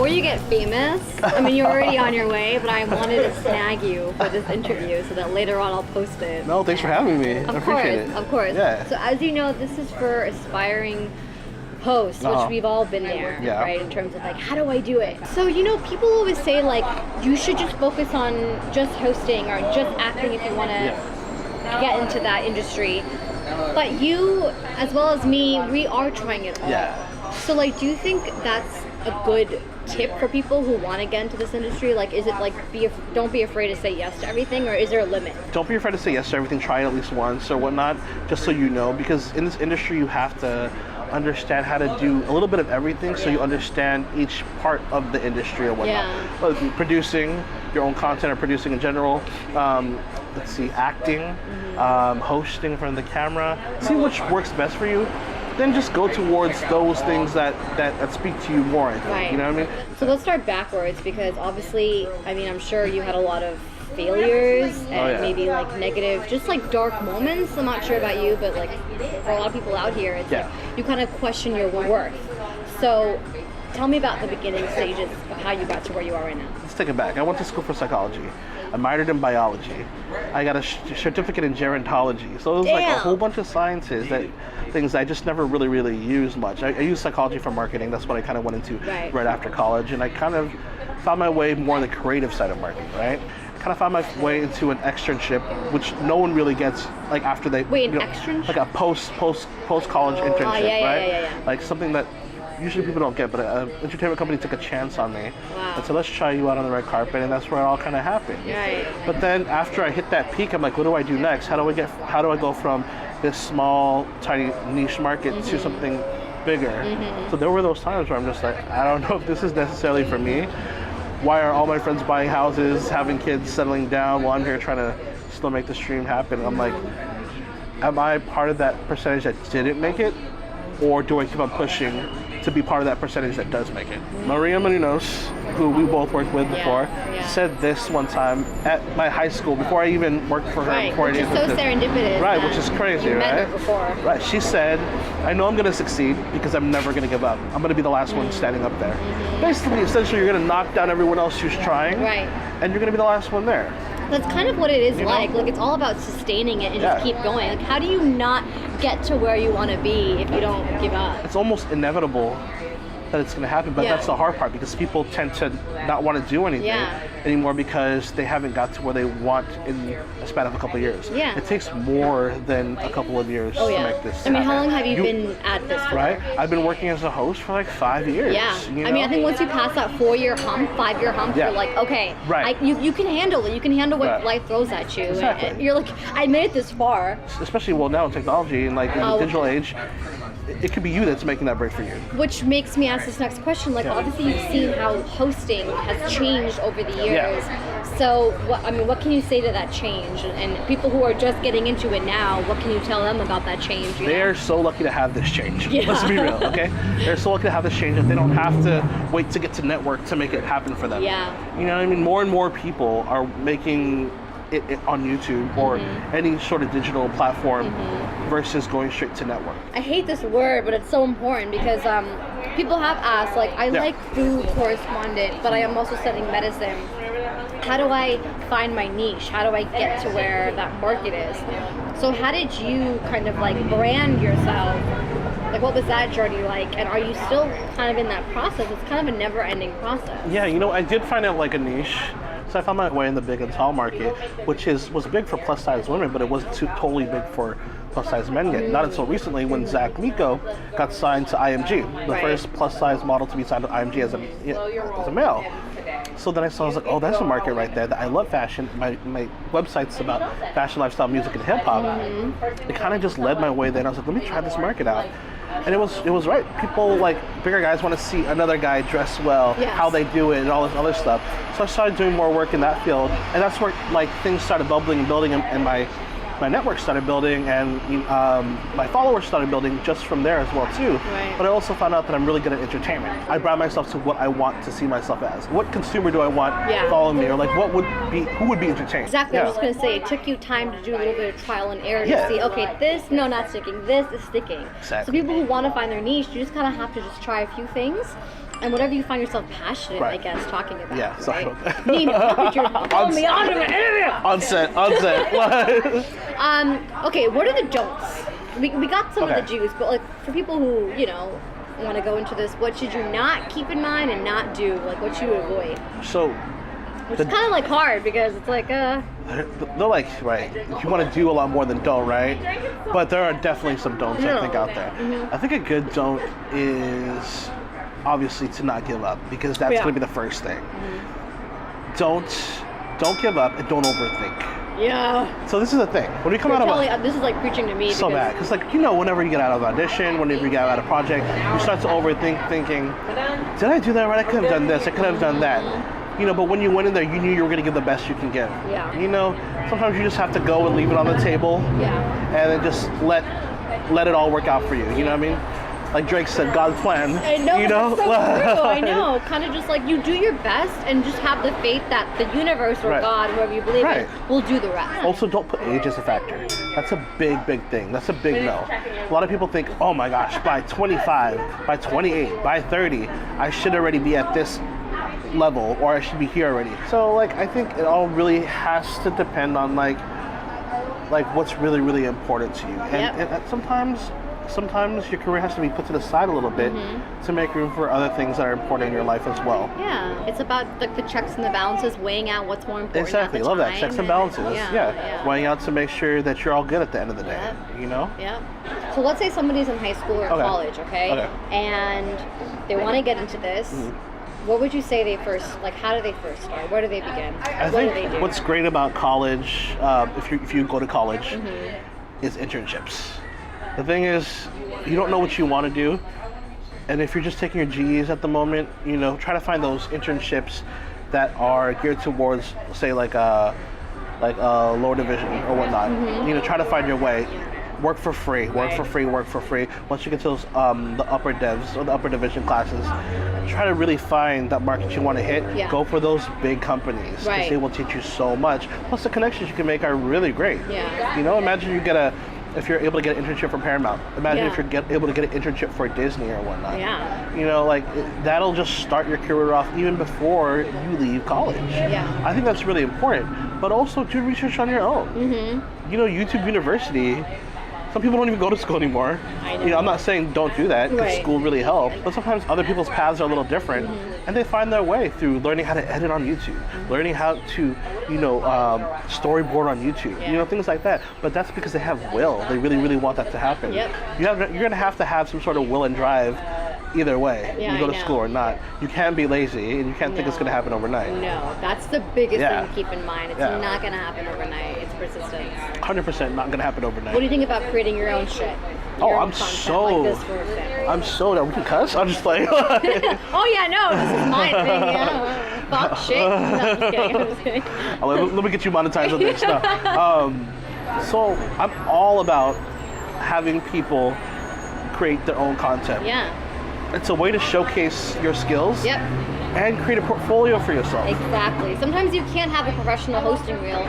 before you get famous, I mean, you're already on your way, but I wanted to snag you for this interview so that later on I'll post it. No, thanks for having me. I appreciate it. Of course. Yeah. So as you know, this is for aspiring hosts, which we've all been there, right? In terms of like, how do I do it? So, you know, people always say like, you should just focus on just hosting or just acting if you want to get into that industry. But you, as well as me, we are trying it all. Yeah. So like, do you think that's a good tip for people who want to get into this industry? Like, is it like, don't be afraid to say yes to everything, or is there a limit? Don't be afraid to say yes to everything. Try it at least once or whatnot, just so you know, because in this industry you have to understand how to do a little bit of everything, so you understand each part of the industry or whatnot. Producing your own content or producing in general, let's see, acting, hosting in front of the camera, see which works best for you. Then just go towards those things that speak to you more, I think. You know what I mean? So let's start backwards, because obviously, I mean, I'm sure you had a lot of failures and maybe like negative, just like dark moments. I'm not sure about you, but like for a lot of people out here, it's like you kind of question your worth. So tell me about the beginning stages of how you got to where you are right now. Let's take it back. I went to school for psychology. I minored in biology. I got a certificate in gerontology. So it was like a whole bunch of sciences, things I just never really used much. I used psychology for marketing. That's what I kind of went into right after college. And I kind of found my way more on the creative side of marketing, right? I kind of found my way into an externship, which no one really gets, like after they... externship? Like a post-college internship, right? Like something that usually people don't get, but an entertainment company took a chance on me and said, let's try you out on the red carpet, and that's where it all kind of happened. But then after I hit that peak, I'm like, what do I do next? How do I go from this small, tiny niche market to something bigger? So there were those times where I'm just like, I don't know if this is necessarily for me. Why are all my friends buying houses, having kids, settling down, while I'm here trying to still make this dream happen? I'm like, am I part of that percentage that didn't make it, or do I keep on pushing to be part of that percentage that does make it? Maria Meninos, who we both worked with before, said this one time at my high school before I even worked for her. Which is so serendipitous. Right, which is crazy, you right? Met her before. Right, she said, I know I'm going to succeed because I'm never going to give up. I'm going to be the last one standing up there. Basically, essentially, you're going to knock down everyone else who's trying, and you're going to be the last one there. That's kind of what it is like. Like, it's all about sustaining it and just keep going. Like, how do you not get to where you want to be if you don't give up? It's almost inevitable that it's going to happen, but that's the hard part, because people tend to not want to do anything anymore because they haven't got to where they want in a span of a couple of years. It takes more than a couple of years to make this happen. I mean, how long have you been at this for? Right? I've been working as a host for like 5 years. You know? I mean, I think once you pass that 4-year hump, 5-year hump, you're like, okay, you can handle it. You can handle what life throws at you. And you're like, I made it this far. Especially, now in technology and like in the digital age, it could be you that's making that break for you. Which makes me ask this next question. Like, obviously you've seen how hosting has changed over the years. So, what can you say to that change? And people who are just getting into it now, what can you tell them about that change? They're so lucky to have this change. Let's be real, okay? They're so lucky to have this change that they don't have to wait to get to network to make it happen for them. You know what I mean? More and more people are making it on YouTube or any sort of digital platform versus going straight to network. I hate this word, but it's so important because people have asked, like, I like food correspondent, but I am also studying medicine. How do I find my niche? How do I get to where that market is? So how did you kind of like brand yourself? Like, what was that journey like? And are you still kind of in that process? It's kind of a never-ending process. Yeah, I did find out like a niche. So I found my way in the big and tall market, which was big for plus size women, but it wasn't totally big for plus size men yet. Not until recently when Zach Miko got signed to IMG, the first plus size model to be signed to IMG as a male. So then I was like, oh, that's a market right there. I love fashion. My website's about fashion, lifestyle, music, and hip hop. It kind of just led my way there. And I was like, let me try this market out. And it was right. People, like, bigger guys want to see another guy dress well, how they do it, and all this other stuff. So I started doing more work in that field, and that's where like things started bubbling and building, and my network started building, and my followers started building just from there as well too. But I also found out that I'm really good at entertainment. I brought myself to what I want to see myself as. What consumer do I want following me, or like who would be entertained? Exactly. I was just gonna say, it took you time to do a little bit of trial and error to see, okay, this not sticking, this is sticking. Exactly. So people who want to find their niche, you just kind of have to just try a few things. and whatever you find yourself passionate, I guess, talking about. Yeah, sorry about that. Nino, you're calling me on to an interview. On set. Okay, what are the don'ts? We got some of Okay. the juice, but like for people who, you know, want to go into this, what should you not keep in mind and not do? Like what should you avoid? So, Which is kind of like hard because it's like, they're like, right, you want to do a lot more than don't, right? But there are definitely some don'ts, I think, out there. I think a good don't is obviously to not give up, because that's going to be the first thing. Don't give up and don't overthink. Yeah. So this is the thing. When we come out of this is like preaching to me. so bad, because like, you know, whenever you get out of an audition, whenever you get out of a project, you start to overthink, thinking, did I do that right? I could have done this. I could have done that. You know, but when you went in there, you knew you were going to give the best you can give. Yeah. You know, sometimes you just have to go and leave it on the table. Yeah. And then just let it all work out for you. You know what I mean? Like Drake said, God's plan. I know, you know? that's so true. I know. Kind of just like you do your best and just have the faith that the universe or God, whoever you believe in, will do the rest. Also, don't put age as a factor. That's a big thing. That's a big no. A lot of people think, oh my gosh, by 25, by 28, by 30, I should already be at this level, or I should be here already. So like, I think it all really has to depend on like what's really important to you. And sometimes your career has to be put to the side a little bit to make room for other things that are important in your life as well. Yeah, it's about like the checks and the balances, weighing out what's more important. Exactly, love that, checks and balances. Yeah, weighing out to make sure that you're all good at the end of the day. You know. Yeah. So let's say somebody's in high school or college, okay, and they want to get into this. What would you say they first, like, how do they first start? Where do they begin? I think what's great about college, if you go to college, is internships. The thing is, you don't know what you want to do, and if you're just taking your GEs at the moment, you know, try to find those internships that are geared towards, say, like a lower division or whatnot. You know, try to find your way. Work for free. Once you get to those the upper devs or the upper division classes, try to really find that market you want to hit. Go for those big companies, because they will teach you so much. Plus, the connections you can make are really great. You know, imagine if you're able to get an internship for Paramount. Imagine if you're able to get an internship for Disney or whatnot. You know, like that'll just start your career off even before you leave college. I think that's really important. But also do research on your own. You know, YouTube University. Some people don't even go to school anymore. You know, I'm not saying don't do that, because school really helps, but sometimes other people's paths are a little different, and they find their way through learning how to edit on YouTube, learning how to, you know, storyboard on YouTube, you know, things like that. But that's because they have will. They really want that to happen. You're gonna have to have some sort of will and drive either way. You go to school or not. You can't be lazy, and you can't think it's gonna happen overnight. No, that's the biggest thing to keep in mind. It's not gonna happen overnight. It's persistence. 100% not gonna happen overnight. What do you think about creating your own shit? I'm so down. We can cuss? I'm just playing. Oh yeah, no, this is my thing. Yeah. Fuck shit. No, I'm just kidding. Let me get you monetized on this stuff. So I'm all about having people create their own content. It's a way to showcase your skills. And create a portfolio for yourself. Exactly. Sometimes you can't have a professional hosting reel.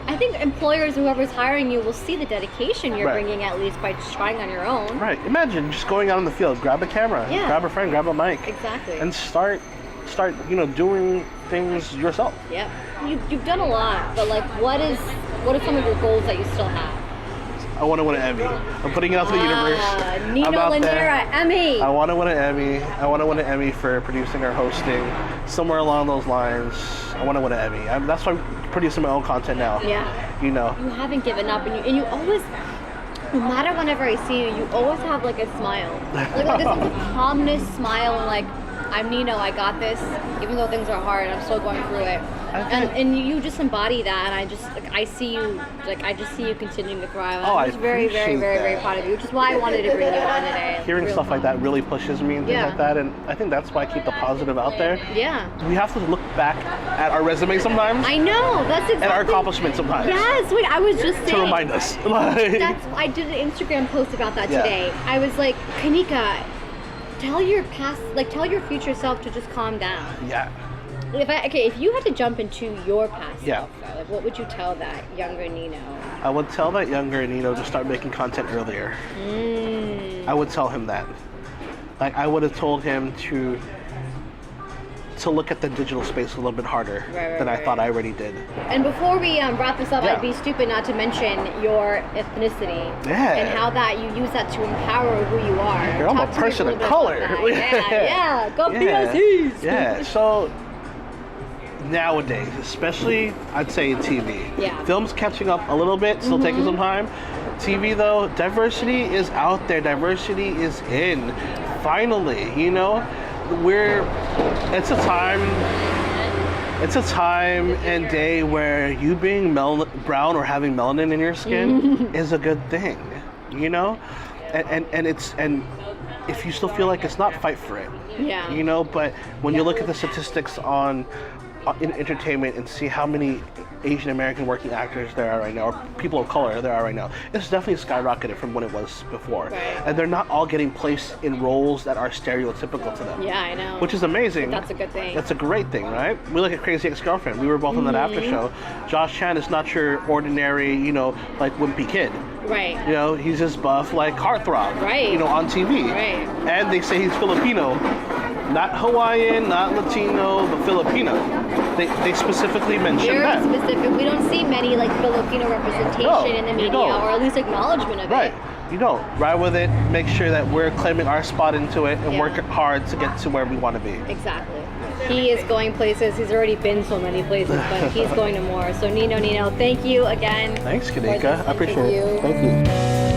I think employers, whoever's hiring you, will see the dedication you're bringing, at least by just trying on your own. Imagine just going out in the field, grab a camera, grab a friend, grab a mic. And start, you know, doing things yourself. You've done a lot, but like, what are some of your goals that you still have? I want to win an Emmy. I'm putting it out to the universe. Nino Llanera, Emmy. I want to win an Emmy. I want to win an Emmy for producing or hosting. Somewhere along those lines, I want to win an Emmy. That's why I'm producing my own content now. You know. You haven't given up, and you always, no matter whenever I see you, you always have like a smile. Like this calmness smile, and like, I'm Nino, I got this. Even though things are hard, I'm still going through it. And you just embody that, and I see you continuing to thrive. I'm just very proud of you, which is why I wanted to bring you on today. Hearing stuff like that really pushes me and things like that, and I think that's why I keep the positive out there. We have to look back at our resume sometimes. I know, that's exactly. And our accomplishments sometimes. Yes, wait, I was just saying. To remind us. I did an Instagram post about that today. I was like, Kanika, tell your future self to just calm down. If you had to jump into your past self, like, what would you tell that younger Nino? I would tell that younger Nino to start making content earlier. I would tell him that. Like, I would have told him to to look at the digital space a little bit harder than I thought I already did. And before we wrap this up, Yeah. I'd be stupid not to mention your ethnicity Yeah. and how that you use that to empower who you are. Girl, I'm a Talk to me person little of bit color. about that. Yeah, go PSEs. Yeah, so nowadays, especially I'd say in TV, Yeah. film's catching up a little bit, still taking some time. TV though, diversity is out there, diversity is in. Finally, you know, it's a time and day where you being brown or having melanin in your skin is a good thing, you know, and if you still feel like it's not, fight for it. Yeah. You know, but when you look at the statistics in entertainment and see how many Asian American working actors there are right now, or people of color there are right now, it's definitely skyrocketed from when it was before. Right. And they're not all getting placed in roles that are stereotypical to them. Yeah, I know. Which is amazing. But that's a good thing. That's a great thing, right? We look at Crazy Ex-Girlfriend. We were both on that after show. Josh Chan is not your ordinary, you know, like wimpy kid. Right. You know, he's just buff like heartthrob. Right. You know, on TV. Right. And they say he's Filipino. Not Hawaiian, not Latino, but Filipino. They specifically mention Very that. specific. We don't see many like Filipino representation No, in the you media, don't. or at least acknowledgement of Right. it. You don't. Ride with it. Make sure that we're claiming our spot into it and Yeah. work hard to get to where we want to be. Exactly. He is going places. He's already been so many places, but he's going to more. So Nino, thank you again. Thanks, for Kanika. this I appreciate interview. it. Thank you.